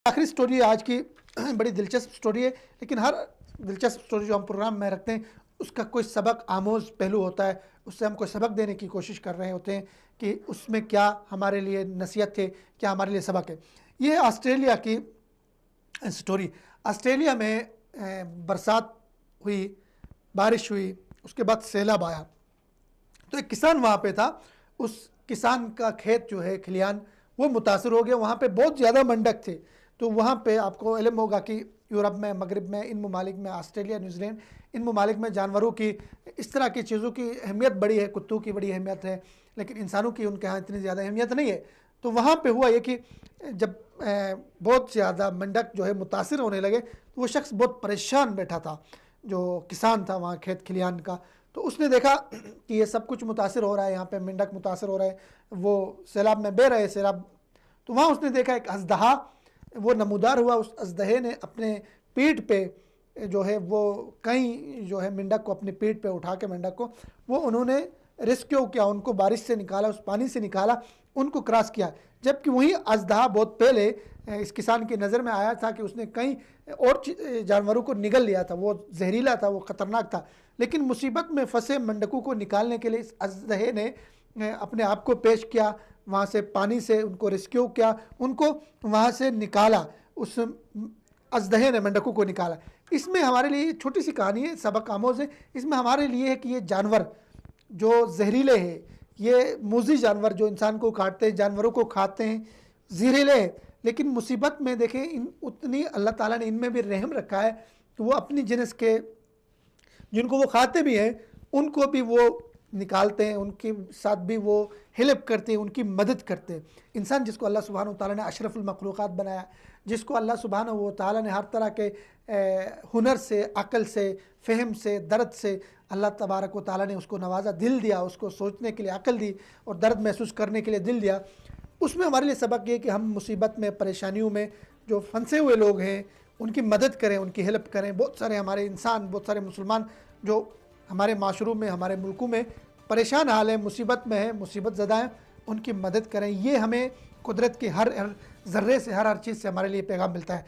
آخری سٹوری ہے آج کی، بڑی دلچسپ سٹوری ہے، لیکن ہر دلچسپ سٹوری جو ہم پروگرام میں رکھتے ہیں اس کا کوئی سبق آموز پہلو ہوتا ہے، اس سے ہم کوئی سبق دینے کی کوشش کر رہے ہوتے ہیں کہ اس میں کیا ہمارے لیے نصیحت ہے، کیا ہمارے لیے سبق ہے۔ یہ آسٹریلیا کی سٹوری۔ آسٹریلیا میں برسات ہوئی، بارش ہوئی، اس کے بعد سیلاب آیا، تو ایک کسان وہاں پہ تھا، اس کسان کا کھیت جو ہے کھلیان وہ متاثر ہو گیا۔ وہاں پہ بہت زیادہ منڈک تھے، تو وہاں پہ آپ کو علم ہوگا کہ یورپ میں، مغرب میں، ان ممالک میں، آسٹریلیا، نیوزی لینڈ، ان ممالک میں جانوروں کی اس طرح کی چیزوں کی اہمیت بڑی ہے، کتوں کی بڑی اہمیت ہے، لیکن انسانوں کی ان کے ہاں اتنی زیادہ اہمیت نہیں ہے۔ تو وہاں پہ ہوا یہ کہ جب بہت زیادہ منڈک جو ہے متاثر ہونے لگے، تو وہ شخص بہت پریشان بیٹھا تھا، جو کسان تھا وہاں کھیت کھلیان کا۔ تو اس نے دیکھا کہ یہ سب کچھ متاثر ہو رہا ہے، یہاں پہ منڈک متاثر ہو رہا ہے، وہ سیلاب میں بہہ رہے سیلاب۔ تو وہاں اس نے دیکھا ایک اژدہا، وہ نمودار ہوا۔ اس اژدہے نے اپنے پیٹھ پہ جو ہے وہ کہیں جو ہے منڈک کو اپنی پیٹھ پہ اٹھا کے منڈک کو وہ انہوں نے ریسکیو کیا، ان کو بارش سے نکالا، اس پانی سے نکالا، ان کو کراس کیا۔ جبکہ وہی اژدہا بہت پہلے اس کسان کی نظر میں آیا تھا کہ اس نے کئی اور جانوروں کو نگل لیا تھا، وہ زہریلا تھا، وہ خطرناک تھا، لیکن مصیبت میں پھنسے منڈکوں کو نکالنے کے لیے اس اژدہے نے اپنے آپ کو پیش کیا، وہاں سے پانی سے ان کو ریسکیو کیا، ان کو وہاں سے نکالا، اس اژدہے نے منڈکوں کو نکالا۔ اس میں ہمارے لیے چھوٹی سی کہانی ہے، سبق آموز ہے۔ اس میں ہمارے لیے ہے کہ یہ جانور جو زہریلے ہیں، یہ موذی جانور جو انسان کو کاٹتے ہیں، جانوروں کو کھاتے ہیں، زہریلے ہیں، لیکن مصیبت میں دیکھیں اتنی اللہ تعالیٰ نے ان میں بھی رحم رکھا ہے کہ وہ اپنی جنس کے جن کو وہ کھاتے بھی ہیں ان کو بھی وہ نکالتے ہیں، ان کے ساتھ بھی وہ ہیلپ کرتے ہیں، ان کی مدد کرتے ہیں۔ انسان جس کو اللہ سبحانہ و تعالیٰ نے اشرف المخلوقات بنایا، جس کو اللہ سبحانہ و تعالیٰ نے ہر طرح کے ہنر سے، عقل سے، فہم سے، درد سے اللہ تبارک و تعالیٰ نے اس کو نوازا، دل دیا، اس کو سوچنے کے لیے عقل دی اور درد محسوس کرنے کے لیے دل دیا۔ اس میں ہمارے لیے سبق یہ کہ ہم مصیبت میں، پریشانیوں میں جو پھنسے ہوئے لوگ ہیں ان کی مدد کریں، ان کی ہیلپ کریں۔ بہت سارے ہمارے انسان، بہت سارے مسلمان جو ہمارے معاشروں میں، ہمارے ملکوں میں پریشان حال ہیں، مصیبت میں ہیں، مصیبت زدہ ہیں، ان کی مدد کریں۔ یہ ہمیں قدرت کے ہر ذرے سے، ہر چیز سے ہمارے لیے پیغام ملتا ہے۔